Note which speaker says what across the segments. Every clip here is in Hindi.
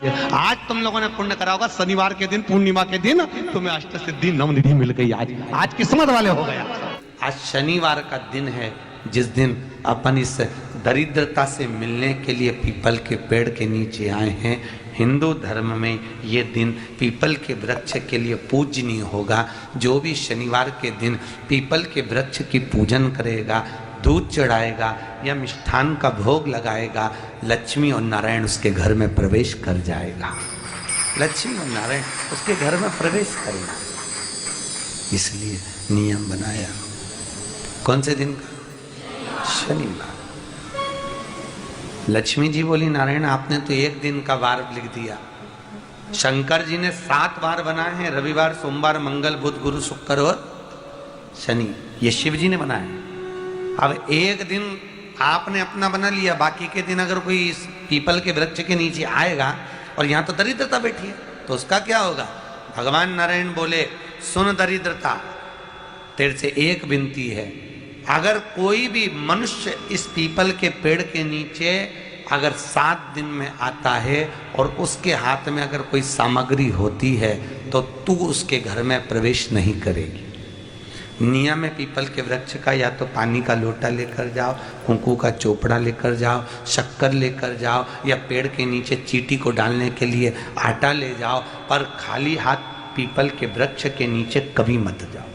Speaker 1: आज तुम लोगों ने पुण्य करा होगा, शनिवार के दिन पूर्णिमा के दिन तुम्हें अष्ट सिद्धि नवनिधि मिल गई। आज किस्मत वाले हो गया।
Speaker 2: आज शनिवार का दिन है जिस दिन अपन इस दरिद्रता से मिलने के लिए पीपल के पेड़ के नीचे आए हैं। हिंदू धर्म में ये दिन पीपल के वृक्ष के लिए पूजनीय होगा। जो भी शनिवार के दिन पीपल के वृक्ष की पूजन करेगा, दूध चढ़ाएगा या मिष्ठान का भोग लगाएगा, लक्ष्मी और नारायण उसके घर में प्रवेश कर जाएगा। लक्ष्मी और नारायण उसके घर में प्रवेश करेगा। इसलिए नियम बनाया। कौन से दिन का? शनिवार। लक्ष्मी जी बोली, नारायण आपने तो एक दिन का वार लिख दिया। शंकर जी ने 7 वार बनाए हैं, रविवार, सोमवार, मंगल, बुध, गुरु, शुक्र और शनि। ये शिव जी ने बनाया। अब एक दिन आपने अपना बना लिया, बाकी के दिन अगर कोई इस पीपल के वृक्ष के नीचे आएगा और यहाँ तो दरिद्रता बैठी है तो उसका क्या होगा? भगवान नारायण बोले, सुन दरिद्रता, तेरे से एक विनती है, अगर कोई भी मनुष्य इस पीपल के पेड़ के नीचे अगर 7 दिन में आता है और उसके हाथ में अगर कोई सामग्री होती है तो तू उसके घर में प्रवेश नहीं करेगी। नियम में पीपल के वृक्ष का या तो पानी का लोटा लेकर जाओ, कुंकू का चोपड़ा लेकर जाओ, शक्कर लेकर जाओ या पेड़ के नीचे चींटी को डालने के लिए आटा ले जाओ, पर खाली हाथ पीपल के वृक्ष के नीचे कभी मत जाओ,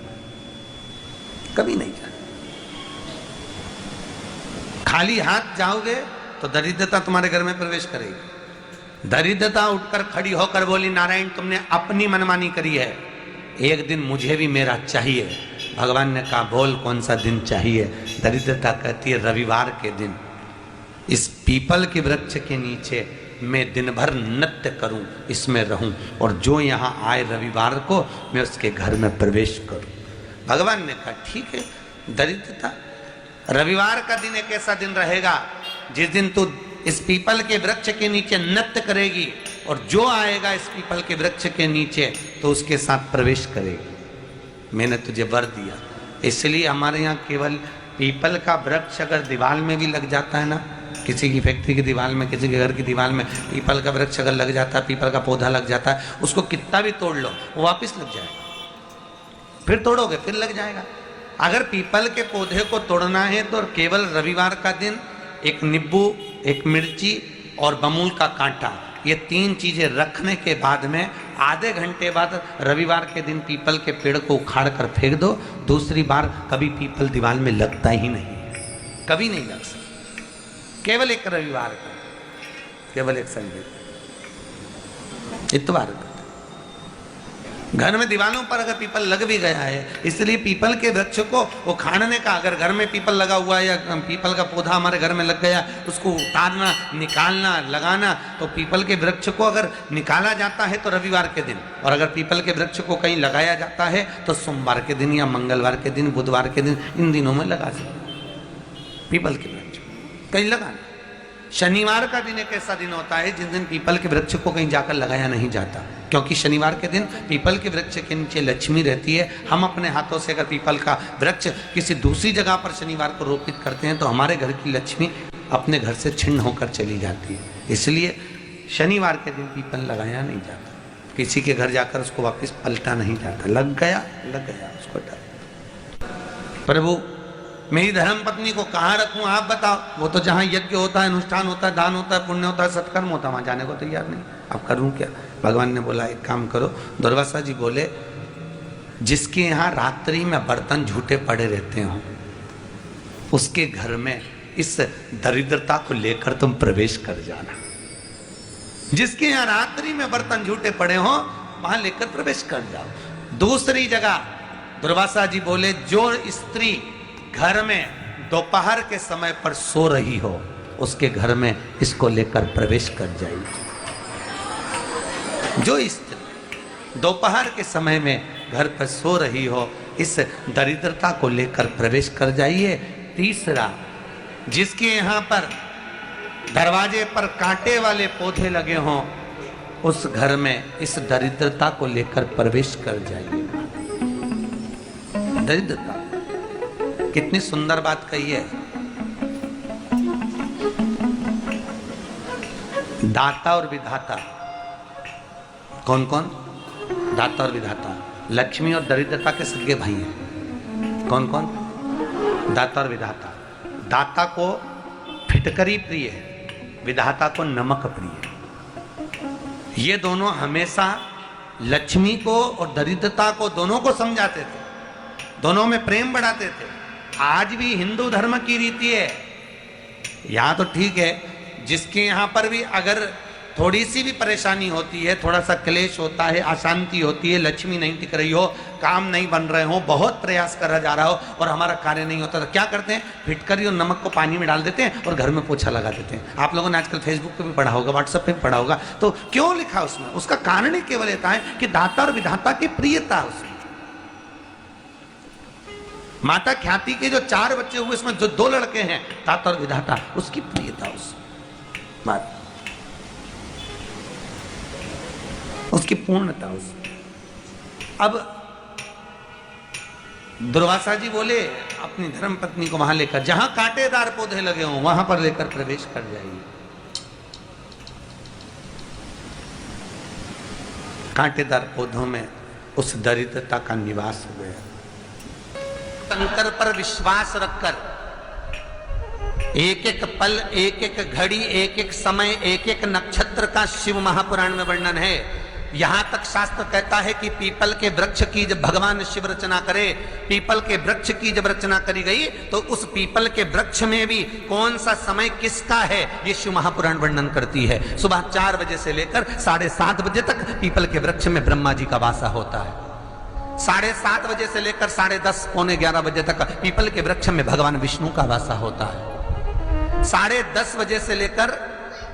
Speaker 2: कभी नहीं जाओ। खाली हाथ जाओगे तो दरिद्रता तुम्हारे घर में प्रवेश करेगी। दरिद्रता उठकर खड़ी होकर बोली, नारायण तुमने अपनी मनमानी करी है, एक दिन मुझे भी मेरा चाहिए। भगवान ने कहा, बोल कौन सा दिन चाहिए? दरिद्रता कहती है, रविवार के दिन इस पीपल के वृक्ष के नीचे मैं दिन भर नृत्य करूं, इसमें रहूं और जो यहाँ आए रविवार को मैं उसके घर में प्रवेश करूं। भगवान ने कहा, ठीक है। दरिद्रता, रविवार का दिन एक ऐसा दिन रहेगा जिस दिन तू इस पीपल के वृक्ष के नीचे नृत्य करेगी और जो आएगा इस पीपल के वृक्ष के नीचे तो उसके साथ प्रवेश करेगी। मैंने तुझे वर दिया। इसलिए हमारे यहाँ केवल पीपल का वृक्ष अगर दीवार में भी लग जाता है ना, किसी की फैक्ट्री की दीवार में, किसी के घर की दीवार में पीपल का वृक्ष अगर लग जाता है, पीपल का पौधा लग जाता है, उसको कितना भी तोड़ लो वो वापिस लग जाएगा। फिर तोड़ोगे फिर लग जाएगा। अगर पीपल के पौधे को तोड़ना है तो केवल रविवार का दिन एक नींबू, एक मिर्ची और बमूल का कांटा, ये 3 चीजें रखने के बाद में आधे घंटे बाद रविवार के दिन पीपल के पेड़ को उखाड़ कर फेंक दो। दूसरी बार कभी पीपल दीवार में लगता ही नहीं, कभी नहीं लग सकता। केवल एक रविवार का, केवल एक संडे, इतवार का। घर में दीवारों पर अगर पीपल लग भी गया है, इसलिए पीपल के वृक्ष को उखाड़ने का, अगर घर में पीपल लगा हुआ है या पीपल का पौधा हमारे घर में लग गया, उसको उतारना, निकालना, लगाना, तो पीपल के वृक्ष को अगर निकाला जाता है तो रविवार के दिन, और अगर पीपल के वृक्ष को कहीं लगाया जाता है तो सोमवार के दिन या मंगलवार के दिन, बुधवार के दिन, इन दिनों में लगा सकते पीपल के वृक्ष कहीं लगाना। शनिवार का दिन एक ऐसा दिन होता है जिस दिन पीपल के वृक्ष को कहीं जाकर लगाया नहीं जाता, क्योंकि शनिवार के दिन पीपल के वृक्ष के नीचे लक्ष्मी रहती है। हम अपने हाथों से अगर पीपल का वृक्ष किसी दूसरी जगह पर शनिवार को रोपित करते हैं तो हमारे घर की लक्ष्मी अपने घर से छिन्न होकर चली जाती है। इसलिए शनिवार के दिन पीपल लगाया नहीं जाता, किसी के घर जाकर उसको वापस पलटा नहीं जाता। लग गया उसको डाल। प्रभु मेरी धर्म पत्नी को कहाँ रखूं आप बताओ? वो तो जहाँ यज्ञ होता है, अनुष्ठान होता है, दान होता है, पुण्य होता है, सत्कर्म होता है, वहाँ जाने को तैयार नहीं। अब करूँ क्या? भगवान ने बोला, एक काम करो। दुर्वासा जी बोले, जिसके यहाँ रात्रि में बर्तन झूठे पड़े रहते हो उसके घर में इस दरिद्रता को लेकर तुम प्रवेश कर जाना। जिसके यहाँ रात्रि में बर्तन झूठे पड़े हो वहां लेकर प्रवेश कर जाओ। दूसरी जगह दुर्वासा जी बोले, जो स्त्री घर में दोपहर के समय पर सो रही हो उसके घर में इसको लेकर प्रवेश कर जाइए। जो स्त्री दोपहर के समय में घर पर सो रही हो इस दरिद्रता को लेकर प्रवेश कर जाइए। तीसरा, जिसके यहाँ पर दरवाजे पर कांटे वाले पौधे लगे हों उस घर में इस दरिद्रता को लेकर प्रवेश कर जाइए। दरिद्रता, कितनी सुंदर बात कही है। दाता और विधाता कौन कौन? दाता और विधाता। लक्ष्मी और दरिद्रता के सगे भाई हैं। कौन कौन? दाता और विधाता। दाता को फिटकरी प्रिय है, विधाता को नमक प्रिय है। ये दोनों हमेशा लक्ष्मी को और दरिद्रता को दोनों को समझाते थे, दोनों में प्रेम बढ़ाते थे। आज भी हिंदू धर्म की रीति है, यहाँ तो ठीक है, जिसके यहाँ पर भी अगर थोड़ी सी भी परेशानी होती है, थोड़ा सा क्लेश होता है, अशांति होती है, लक्ष्मी नहीं टिक रही हो, काम नहीं बन रहे हो, बहुत प्रयास करा जा रहा हो और हमारा कार्य नहीं होता, तो क्या करते हैं? फिटकरी और नमक को पानी में डाल देते हैं और घर में पोछा लगा देते हैं। आप लोगों ने आजकल फेसबुक पे भी पढ़ा होगा, व्हाट्सएप पे भी पढ़ा होगा। तो क्यों लिखा उसमें? उसका कारण ही केवल ये है कि दाता और विधाता की प्रियता उसमें। माता ख्याति के जो 4 बच्चे हुए, इसमें जो 2 लड़के हैं, दाता और विधाता, उसकी प्रियता उसमें, उसकी पूर्णता उसमें। अब दुर्वासा जी बोले अपनी धर्म पत्नी को वहां लेकर, जहां कांटेदार पौधे लगे हों वहां पर लेकर प्रवेश कर जाइए। कांटेदार पौधों में उस दरिद्रता का निवास हो गया। शंकर पर विश्वास रखकर एक एक पल, एक एक घड़ी, एक एक समय, एक एक नक्षत्र का शिव महापुराण में वर्णन है। यहां तक शास्त्र कहता है कि पीपल के वृक्ष की जब भगवान शिव रचना करे, पीपल के वृक्ष की जब रचना करी गई, तो उस पीपल के वृक्ष में भी कौन सा समय किसका है, ये शिव महापुराण वर्णन करती है। सुबह 4 बजे से लेकर 7:30 बजे तक पीपल के वृक्ष में ब्रह्मा जी का वासा होता है। 7:30 बजे से लेकर 10:30 पौने 11 बजे तक पीपल के वृक्ष में भगवान विष्णु का वासा होता है। 10:30 बजे से लेकर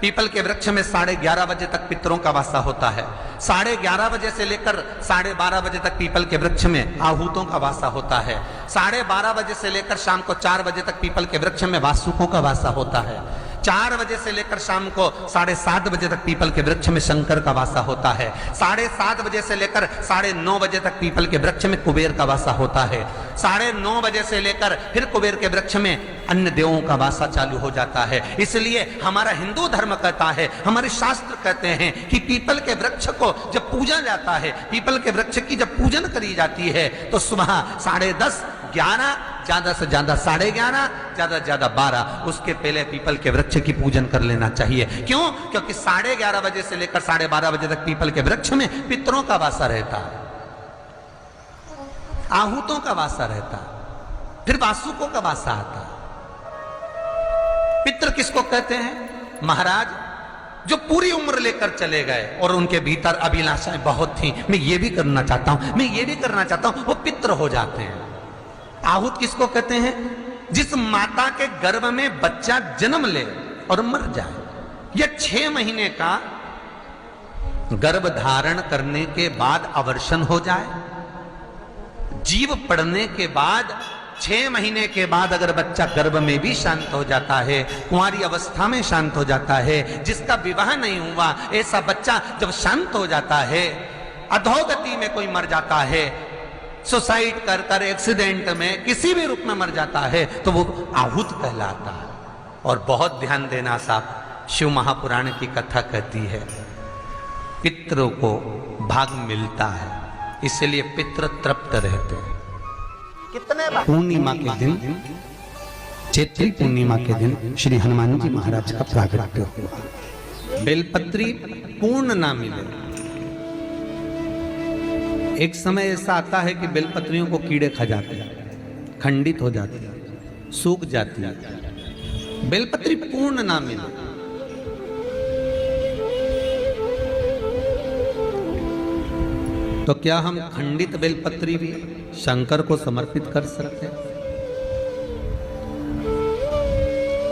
Speaker 2: पीपल के वृक्ष में 11:30 बजे तक पितरों का वासा होता है। 11:30 बजे से लेकर 12:30 बजे तक पीपल के वृक्ष में आहूतों का वासा होता है। 12:30 बजे से लेकर शाम को 4 बजे तक पीपल के वृक्ष में वासुकों का वासा होता है। 4 बजे से लेकर शाम को 7:30 बजे तक पीपल के वृक्ष में शंकर का वासा होता है। 7:30 बजे से लेकर 9:30 बजे तक पीपल के वृक्ष में कुबेर का वासा होता है। 9:30 बजे से लेकर फिर कुबेर के वृक्ष में अन्य देवों का वासा चालू हो जाता है। इसलिए हमारा हिंदू धर्म कहता है, हमारे शास्त्र कहते हैं कि पीपल के वृक्ष को जब पूजा जाता है, पीपल के वृक्ष की जब पूजन करी जाती है, तो सुबह 10:30, 11, ज्यादा से ज्यादा 11:30, ज्यादा से ज्यादा 12, उसके पहले पीपल के वृक्ष की पूजन कर लेना चाहिए। क्यों? क्योंकि 11:30 बजे से लेकर 12:30 बजे तक पीपल के वृक्ष में पितरों का वासा रहता है, आहूतों का वासा रहता है, फिर वासुकों का वासा आता है। पितृ किसको कहते हैं? महाराज जो पूरी उम्र लेकर चले गए और उनके भीतर अभिलाषाएं बहुत थी, मैं ये भी करना चाहता हूं, मैं ये भी करना चाहता हूं, वो पितृ हो जाते हैं। आहूत किसको कहते हैं? जिस माता के गर्भ में बच्चा जन्म ले और मर जाए, या 6 महीने का गर्भ धारण करने के बाद अवर्षण हो जाए, जीव पड़ने के बाद 6 महीने के बाद अगर बच्चा गर्भ में भी शांत हो जाता है, कुंवारी अवस्था में शांत हो जाता है, जिसका विवाह नहीं हुआ, ऐसा बच्चा जब शांत हो जाता है, अधोगति में कोई मर जाता है, सुसाइड कर कर, एक्सीडेंट में, किसी भी रूप में मर जाता है, तो वो आहूत कहलाता है। और बहुत ध्यान देना साहब, शिव महापुराण की कथा कहती है पितरों को भाग मिलता है, इसलिए पितृ तृप्त रहते हैं। कितने
Speaker 1: पूर्णिमा के दिन, चैत्री पूर्णिमा के दिन श्री हनुमान जी महाराज का प्रागट्य हुआ।
Speaker 2: बेलपत्री पूर्ण ना मिले।
Speaker 1: एक समय ऐसा आता है कि बेलपत्रियों को कीड़े खा जाते हैं, खंडित हो जाती है, सूख जाती है,
Speaker 2: बेलपत्री पूर्ण ना मिले।
Speaker 1: तो क्या हम खंडित बेलपत्री भी शंकर को समर्पित कर सकते हैं?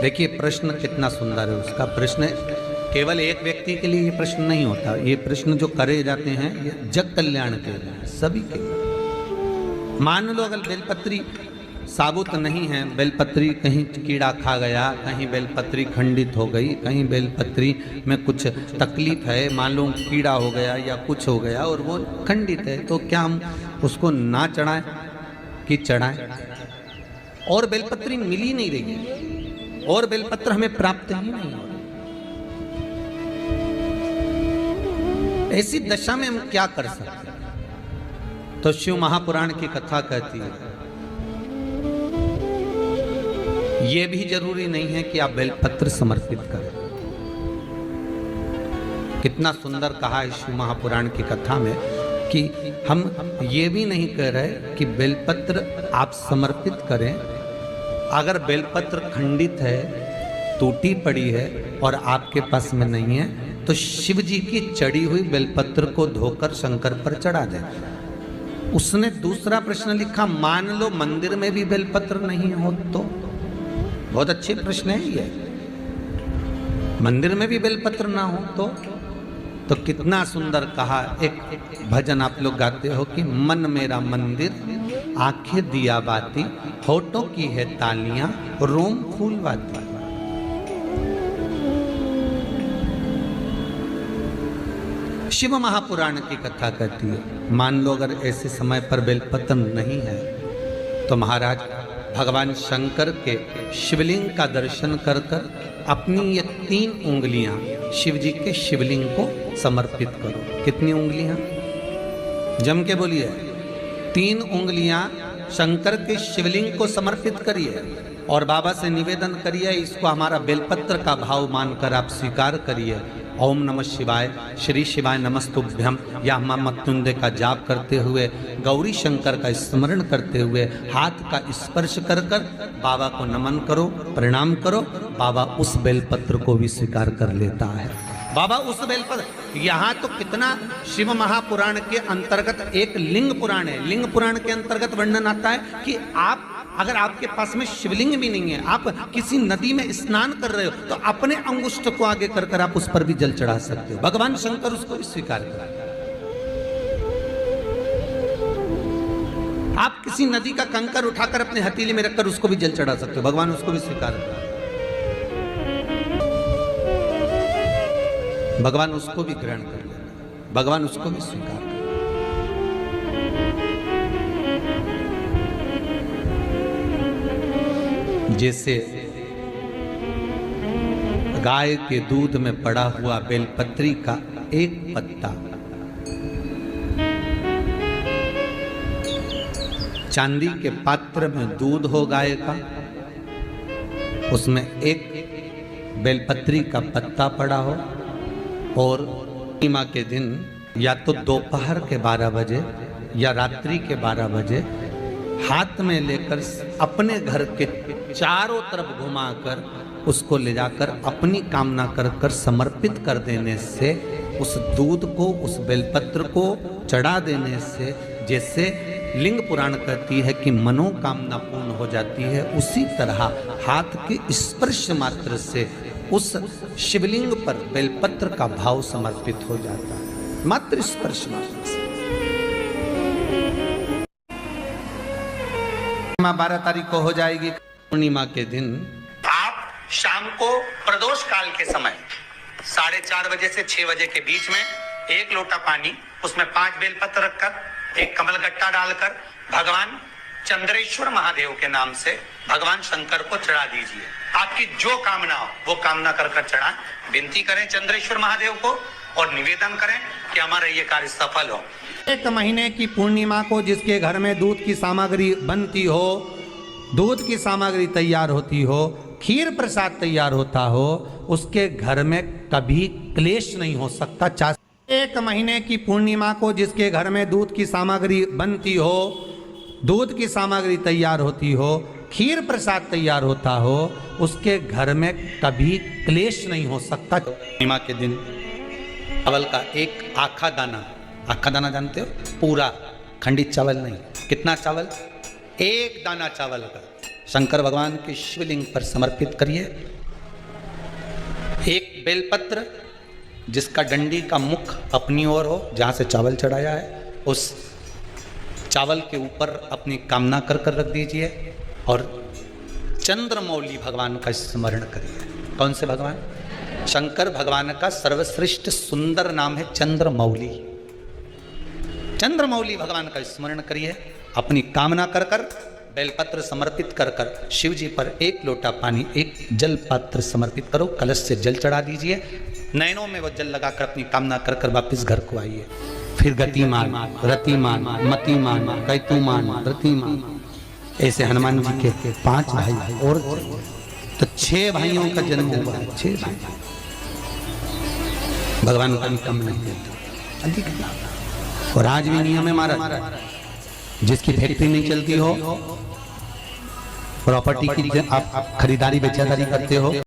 Speaker 1: देखिए प्रश्न कितना सुंदर है उसका। प्रश्न केवल एक व्यक्ति के लिए ये प्रश्न नहीं होता, ये प्रश्न जो करे जाते हैं ये जग कल्याण के लिए, सभी के लिए। मान लो अगर बेलपत्री साबुत नहीं है, बेलपत्री कहीं कीड़ा खा गया, कहीं बेलपत्री खंडित हो गई, कहीं बेलपत्री में कुछ तकलीफ है, मान लो कीड़ा हो गया या कुछ हो गया और वो खंडित है, तो क्या हम उसको ना चढ़ाएं कि चढ़ाएं? और बेलपत्री मिल ही नहीं रही है, और बेलपत्र हमें प्राप्त ही नहीं हो। ऐसी दशा में हम क्या कर सकते हैं? तो शिव महापुराण की कथा कहती है ये भी जरूरी नहीं है कि आप बेलपत्र समर्पित करें। कितना सुंदर कहा है शिव महापुराण की कथा में कि हम ये भी नहीं कह रहे कि बेलपत्र आप समर्पित करें। अगर बेलपत्र खंडित है, टूटी पड़ी है और आपके पास में नहीं है तो शिव जी की चढ़ी हुई बेलपत्र को धोकर शंकर पर चढ़ा दें। उसने दूसरा प्रश्न लिखा, मान लो मंदिर में भी बेलपत्र नहीं हो तो? बहुत अच्छे प्रश्न है ये। मंदिर में भी बेलपत्र ना हो तो कितना सुंदर कहा। एक भजन आप लोग गाते हो कि मन मेरा मंदिर, आंखें दिया बाती, होठों की है तालियां, रोम फूलवाती। शिव महापुराण की कथा कहती है मान लो अगर ऐसे समय पर बेलपत्र नहीं है तो महाराज भगवान शंकर के शिवलिंग का दर्शन कर कर अपनी ये 3 उंगलियां शिव जी के शिवलिंग को समर्पित करो। कितनी उंगलियां? जम के बोलिए। 3 उंगलियां शंकर के शिवलिंग को समर्पित करिए और बाबा से निवेदन करिए, इसको हमारा बेलपत्र का भाव मानकर आप स्वीकार करिए। ओम नमः शिवाय, श्री शिवाय नमस्तुभ्यम या मां मृत्युंजय का जाप करते हुए, गौरी शंकर का स्मरण करते हुए हाथ का स्पर्श कर कर बाबा को नमन करो, प्रणाम करो। बाबा उस बेलपत्र को भी स्वीकार कर लेता है। बाबा उस बेलपत्र, यहाँ तो कितना शिव महापुराण के अंतर्गत एक लिंग पुराण है। लिंग पुराण के अंतर्गत वर्णन आता है कि आप अगर आपके पास में शिवलिंग भी नहीं है, आप किसी नदी में स्नान कर रहे हो तो अपने अंगुष्ठ को आगे कर कर आप उस पर भी जल चढ़ा सकते हो। भगवान शंकर उसको भी स्वीकार कर। आप किसी नदी का कंकर उठाकर अपने हथेली में रखकर उसको भी जल चढ़ा सकते हो। भगवान उसको भी स्वीकार कर। भगवान उसको भी ग्रहण कर लेना, भगवान उसको भी स्वीकार कर। जैसे गाय के दूध में पड़ा हुआ बेलपत्री का एक पत्ता चांदी के पात्र में दूध हो गाय का, उसमें एक बेलपत्री का पत्ता पड़ा हो और पूर्णिमा के दिन या तो दोपहर के 12 बजे या रात्रि के 12 बजे हाथ में लेकर अपने घर के चारों तरफ घुमाकर उसको ले जाकर अपनी कामना कर कर समर्पित कर देने से, उस दूध को, उस बेलपत्र को चढ़ा देने से जैसे लिंग पुराण कहती है कि मनोकामना पूर्ण हो जाती है, उसी तरह हाथ के स्पर्श मात्र से उस शिवलिंग पर बेलपत्र का भाव समर्पित हो जाता है। मात्र स्पर्श मात्र से। 12 तारीख को हो जाएगी पूर्णिमा के दिन। आप शाम को प्रदोष काल के समय 4:30 बजे से 6 बजे के बीच में 1 लोटा पानी, उसमें 5 बेलपत्र रखकर, एक कमलगट्टा डालकर भगवान चंद्रेश्वर महादेव के नाम से भगवान शंकर को चढ़ा दीजिए। आपकी जो कामना हो वो कामना कर कर चढ़ाएं। विनती करें चंद्रेश्वर महादेव को और निवेदन करें कि हमारा ये कार्य सफल हो। 1 महीने की पूर्णिमा को जिसके घर में दूध की सामग्री बनती हो, दूध की सामग्री तैयार होती हो, खीर प्रसाद तैयार होता हो, उसके घर में कभी क्लेश नहीं हो सकता। 1 महीने की पूर्णिमा को जिसके घर में दूध की सामग्री बनती हो, दूध की सामग्री तैयार होती हो, खीर प्रसाद तैयार होता हो, उसके घर में कभी क्लेश नहीं हो सकता। पूर्णिमा के दिन चावल का एक आखा दाना जानते हो? पूरा खंडित चावल नहीं। कितना चावल? 1 दाना चावल का शंकर भगवान के शिवलिंग पर समर्पित करिए। 1 बेलपत्र जिसका डंडी का मुख अपनी ओर हो, जहाँ से चावल चढ़ाया है, उस चावल के ऊपर अपनी कामना कर कर रख दीजिए और चंद्रमौली भगवान का स्मरण करिए। कौन से भगवान? शंकर भगवान का सर्वश्रेष्ठ सुंदर नाम है चंद्रमौली। चंद्रमौली भगवान का स्मरण करिए, अपनी कामना कर कर बेलपत्र समर्पित कर कर शिव जी पर 1 लोटा पानी, 1 जल पात्र समर्पित करो, कलश से जल चढ़ा दीजिए। नैनों में वो जल लगाकर अपनी कामना कर कर वापिस घर को आइए। फिर गतिमान, रतिमान, मतिमान, कैतुमान, रतिमान, ऐसे हनुमान जी के 5 भाई और तो 6 भाइयों का जन्म हुआ है। 6 भाई भगवान कभी कम नहीं देते, अधिक नहीं। और आज भी नियम है महाराज, जिसकी फैक्ट्री नहीं चलती हो, प्रॉपर्टी की आप खरीदारी बेचादारी करते हो,